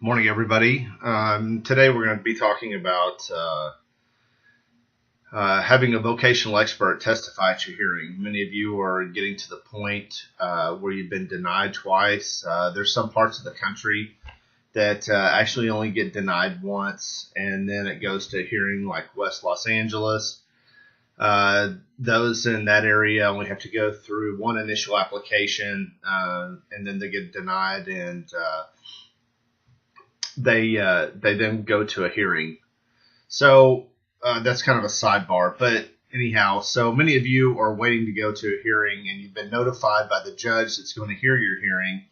Morning, everybody. Today we're going to be talking about having a vocational expert testify at your hearing. Many of you are getting to the point where you've been denied twice. There's some parts of the country that actually only get denied once, and then it goes to hearing, like West Los Angeles. Those in that area only have to go through one initial application, and then they get denied, and they then go to a hearing. So that's kind of a sidebar. But anyhow, so many of you are waiting to go to a hearing, and you've been notified by the judge that's going to hear your hearing,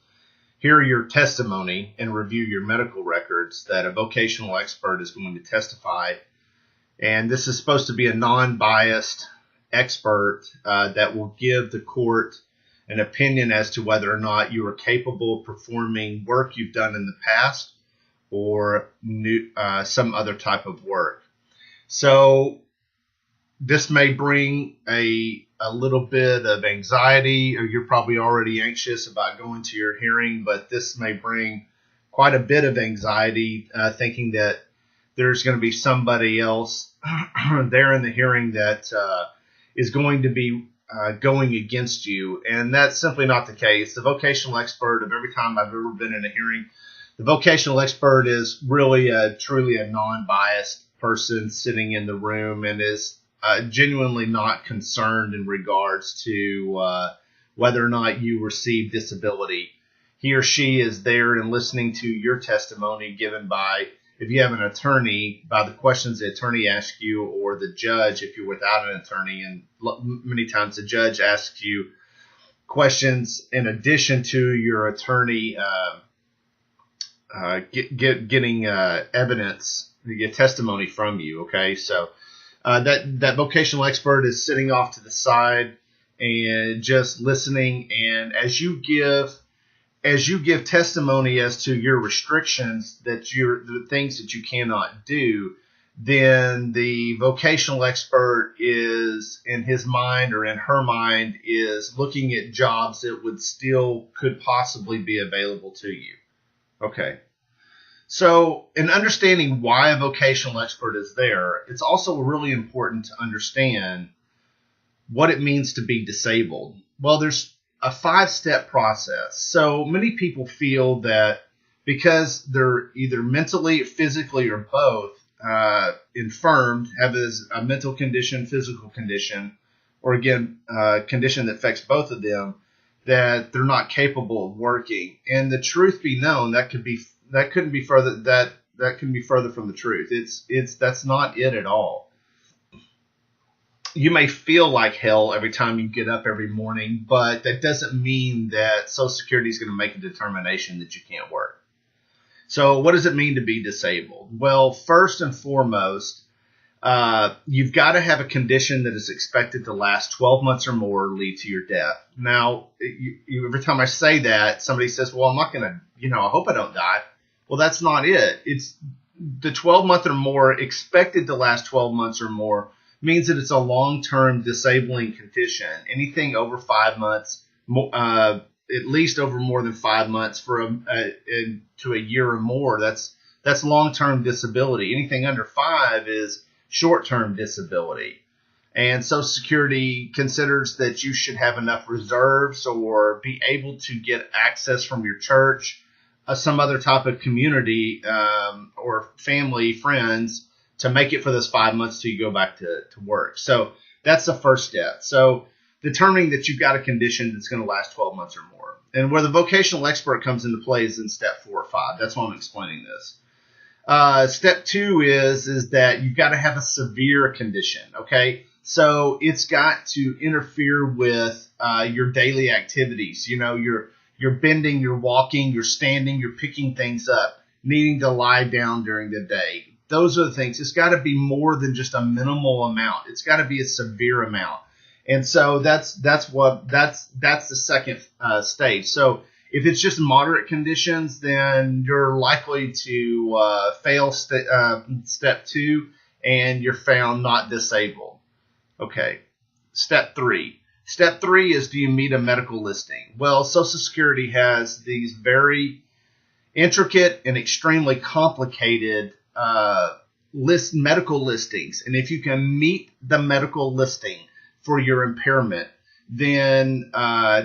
hear your testimony, and review your medical records that a vocational expert is going to testify. And this is supposed to be a non-biased expert that will give the court an opinion as to whether or not you are capable of performing work you've done in the past or some other type of work. So this may bring a little bit of anxiety, or you're probably already anxious about going to your hearing, but this may bring quite a bit of anxiety, thinking that there's going to be somebody else there in the hearing that is going to be going against you. And that's simply not the case. The vocational expert, of every time I've ever been in a hearing, the vocational expert is really truly a non-biased person sitting in the room and is genuinely not concerned in regards to whether or not you receive disability. He or she is there and listening to your testimony given by, if you have an attorney, by the questions the attorney asks you, or the judge if you're without an attorney. And many times the judge asks you questions in addition to your attorney getting evidence, get testimony from you. Okay, so that vocational expert is sitting off to the side and just listening. And as you give testimony as to your restrictions, the things that you cannot do, then the vocational expert is, in his mind or in her mind, is looking at jobs that could possibly be available to you. Okay. So in understanding why a vocational expert is there, it's also really important to understand what it means to be disabled. Well, there's a 5-step process. So many people feel that because they're either mentally, physically, or both infirmed, have a mental condition, physical condition, or again, a condition that affects both of them, that they're not capable of working. And the truth be known, that couldn't be further from the truth. That's not it at all. You may feel like hell every time you get up every morning, but that doesn't mean that Social Security is going to make a determination that you can't work. So what does it mean to be disabled? Well, first and foremost, you've got to have a condition that is expected to last 12 months or more, lead to your death. Now, every time I say that, somebody says, well, I'm not going to, I hope I don't die. Well, that's not it. It's the 12-month or more, expected to last 12 months or more, means that it's a long-term disabling condition. Anything over 5 months, at least over more than 5 months to a year or more, that's long-term disability. Anything under 5 is short-term disability. And Social Security considers that you should have enough reserves or be able to get access from your church, some other type of community or family, friends, to make it for those 5 months till you go back to work. So that's the first step. So determining that you've got a condition that's going to last 12 months or more. And where the vocational expert comes into play is in step 4 or 5. That's why I'm explaining this. Step 2 is that you've got to have a severe condition. Okay, so it's got to interfere with your daily activities. You're bending, you're walking, you're standing, you're picking things up, needing to lie down during the day. Those are the things. It's got to be more than just a minimal amount. It's got to be a severe amount. And so that's the second stage. So if it's just moderate conditions, then you're likely to fail step 2, and you're found not disabled. Okay. Step 3. Step 3 is, do you meet a medical listing? Well, Social Security has these very intricate and extremely complicated medical listings. And if you can meet the medical listing for your impairment, then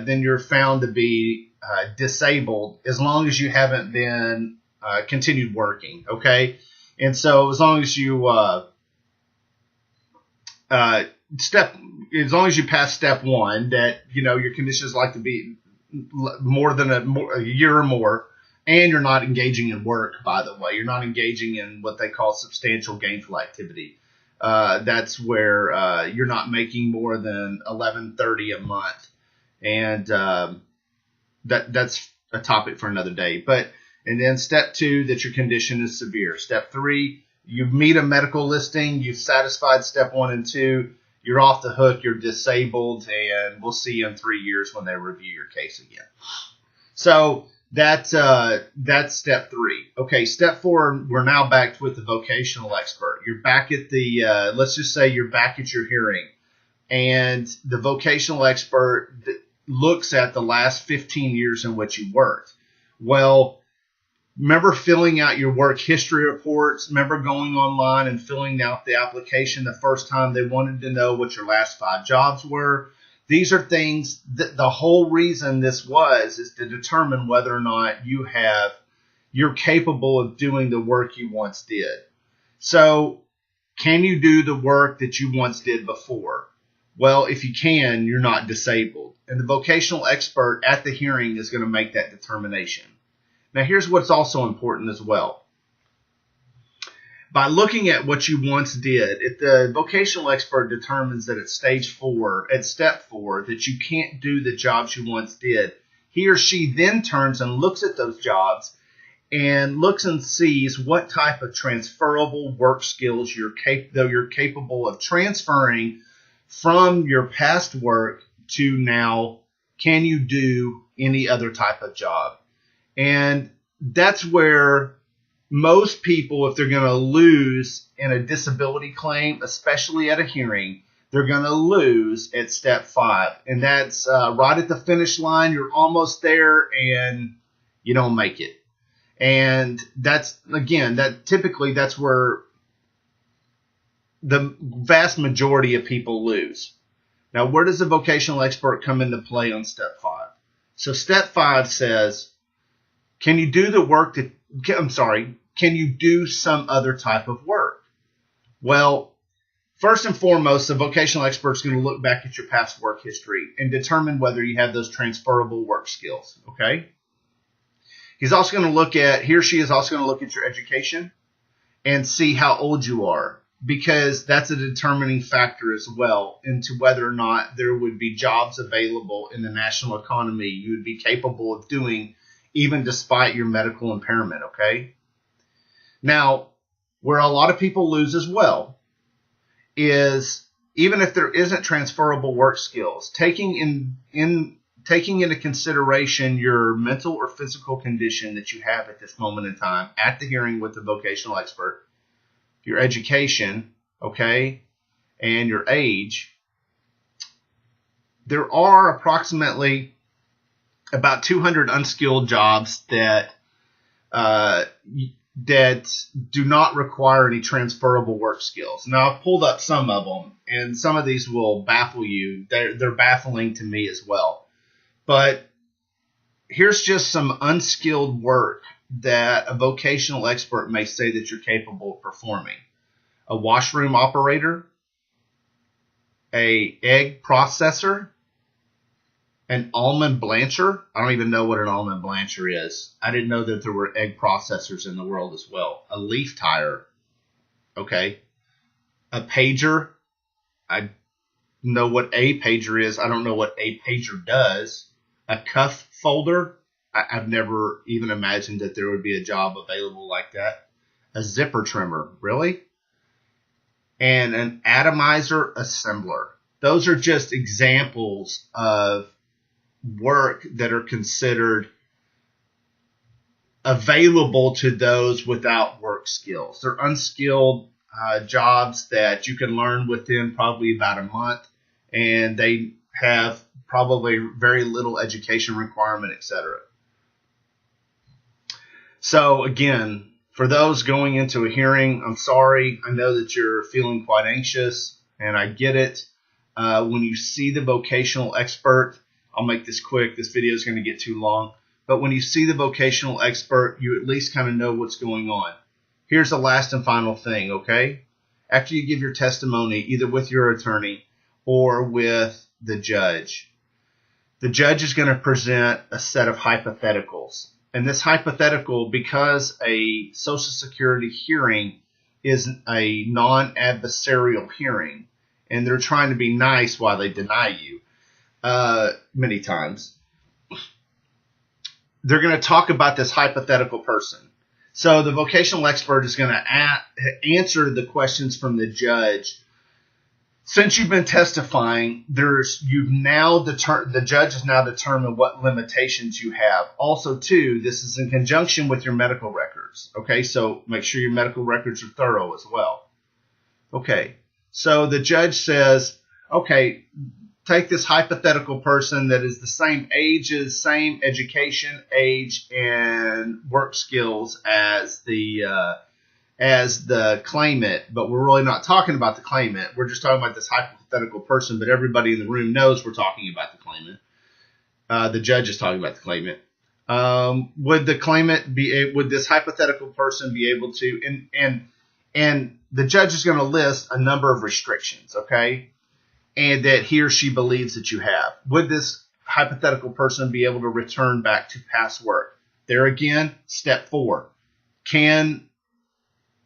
you're found to be disabled as long as you haven't been continued working. Okay, and so as long as you as long as you pass step 1, that your condition is like to be more than a year or more, and you're not engaging in work. By the way, you're not engaging in what they call substantial gainful activity. That's where you're not making more than $11.30 a month, and that's a topic for another day. And then step 2, that your condition is severe. Step 3, you meet a medical listing, you've satisfied step 1 and 2, you're off the hook, you're disabled, and we'll see you in 3 years when they review your case again. So that's step 3. Okay, step 4, we're now back with the vocational expert. You're back at the, let's just say you're back at your hearing, and the vocational expert looks at the last 15 years in which you worked. Well, remember filling out your work history reports? Remember going online and filling out the application the first time they wanted to know what your last 5 jobs were? These are things that the whole reason this is to determine whether or not you're capable of doing the work you once did. So can you do the work that you once did before? Well, if you can, you're not disabled. And the vocational expert at the hearing is going to make that determination. Now, here's what's also important as well. By looking at what you once did, if the vocational expert determines that at step 4, that you can't do the jobs you once did, he or she then turns and looks at those jobs and looks and sees what type of transferable work skills you're capable of transferring from your past work to now. Can you do any other type of job? And that's where most people, if they're going to lose in a disability claim, especially at a hearing, they're going to lose at step 5. And that's right at the finish line. You're almost there and you don't make it. And that's, again, that's where the vast majority of people lose. Now, where does the vocational expert come into play on step 5? So step 5 says, can you do the work that, can you do some other type of work? Well, first and foremost, the vocational expert is going to look back at your past work history and determine whether you have those transferable work skills, okay? He or she is also going to look at your education and see how old you are, because that's a determining factor as well into whether or not there would be jobs available in the national economy you would be capable of doing even despite your medical impairment, okay? Now, where a lot of people lose as well is, even if there isn't transferable work skills, taking into consideration your mental or physical condition that you have at this moment in time at the hearing with the vocational expert, your education, okay, and your age, there are approximately about 200 unskilled jobs that do not require any transferable work skills. Now, I've pulled up some of them, and some of these will baffle you. They're baffling to me as well. But here's just some unskilled work that a vocational expert may say that you're capable of performing. A washroom operator, an egg processor, an almond blancher. I don't even know what an almond blancher is. I didn't know that there were egg processors in the world as well. A leaf tire. Okay. A pager. I know what a pager is. I don't know what a pager does. A cuff folder. I've never even imagined that there would be a job available like that. A zipper trimmer. Really? And an atomizer assembler. Those are just examples of work that are considered available to those without work skills. They're unskilled jobs that you can learn within probably about a month, and they have probably very little education requirement, etc. So again, for those going into a hearing, I'm sorry. I know that you're feeling quite anxious, and I get it. When you see the vocational expert, I'll make this quick. This video is going to get too long. But when you see the vocational expert, you at least kind of know what's going on. Here's the last and final thing, okay? After you give your testimony, either with your attorney or with the judge is going to present a set of hypotheticals. And this hypothetical, because a Social Security hearing is a non-adversarial hearing, and they're trying to be nice while they deny you many times, they're going to talk about this hypothetical person. So the vocational expert is going to answer the questions from the judge. Since you've been testifying, the judge has now determined what limitations you have. Also, too, this is in conjunction with your medical records. Okay, so make sure your medical records are thorough as well. Okay, so the judge says, okay, take this hypothetical person that is the same ages, same education, age, and work skills as the claimant, but we're really not talking about the claimant. We're just talking about this hypothetical person, but everybody in the room knows we're talking about the claimant. The judge is talking about the claimant. Would this hypothetical person be able to, and the judge is going to list a number of restrictions, okay, and that he or she believes that you have. Would this hypothetical person be able to return back to past work? There again, step 4. Can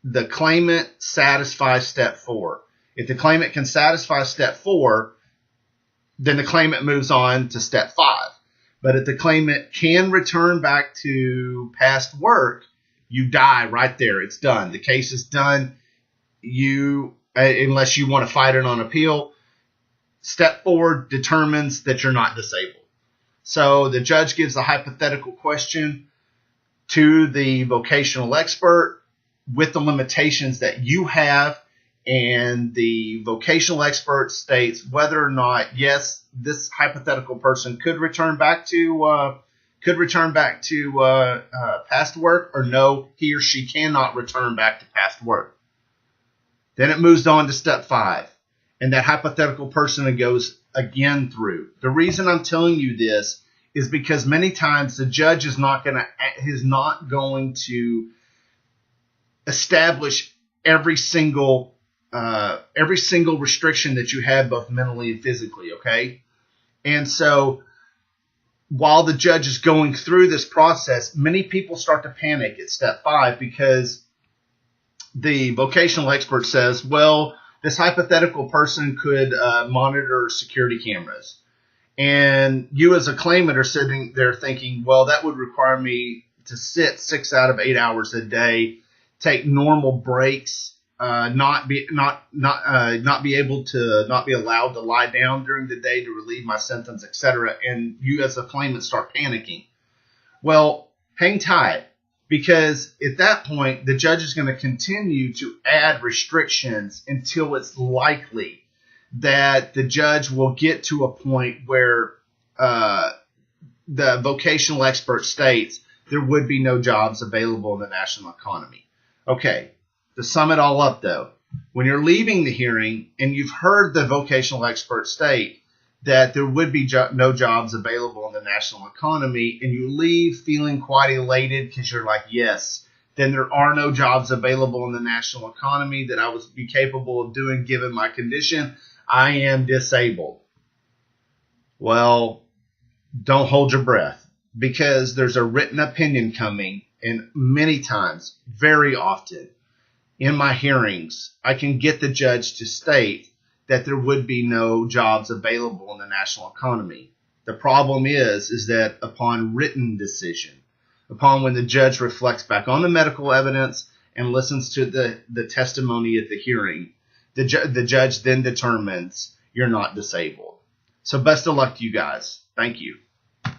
the claimant satisfy step 4? If the claimant can satisfy step 4, then the claimant moves on to step 5. But if the claimant can return back to past work, you die right there. It's done. The case is done. Unless you want to fight it on appeal, step 4 determines that you're not disabled. So the judge gives a hypothetical question to the vocational expert with the limitations that you have, and the vocational expert states whether or not, yes, this hypothetical person could return back to past work, or no, he or she cannot return back to past work. Then it moves on to step 5, and that hypothetical person goes again through. The reason I'm telling you this is because many times the judge is not going to establish every single restriction that you have, both mentally and physically, okay? And so while the judge is going through this process, many people start to panic at step 5 because the vocational expert says, well, this hypothetical person could monitor security cameras. And you as a claimant are sitting there thinking, well, that would require me to sit 6 out of 8 hours a day, take normal breaks, not be allowed to lie down during the day to relieve my symptoms, etc. And you as a claimant start panicking. Well, hang tight, because at that point the judge is going to continue to add restrictions until it's likely that the judge will get to a point where the vocational expert states there would be no jobs available in the national economy. Okay, to sum it all up though, when you're leaving the hearing and you've heard the vocational expert state that there would be no jobs available in the national economy, and you leave feeling quite elated because you're like, yes, then there are no jobs available in the national economy that I would be capable of doing given my condition. I am disabled. Well, don't hold your breath, because there's a written opinion coming, and many times, very often, in my hearings, I can get the judge to state that there would be no jobs available in the national economy. The problem is that upon written decision, upon when the judge reflects back on the medical evidence and listens to the testimony at the hearing, the judge then determines you're not disabled. So best of luck to you guys. Thank you.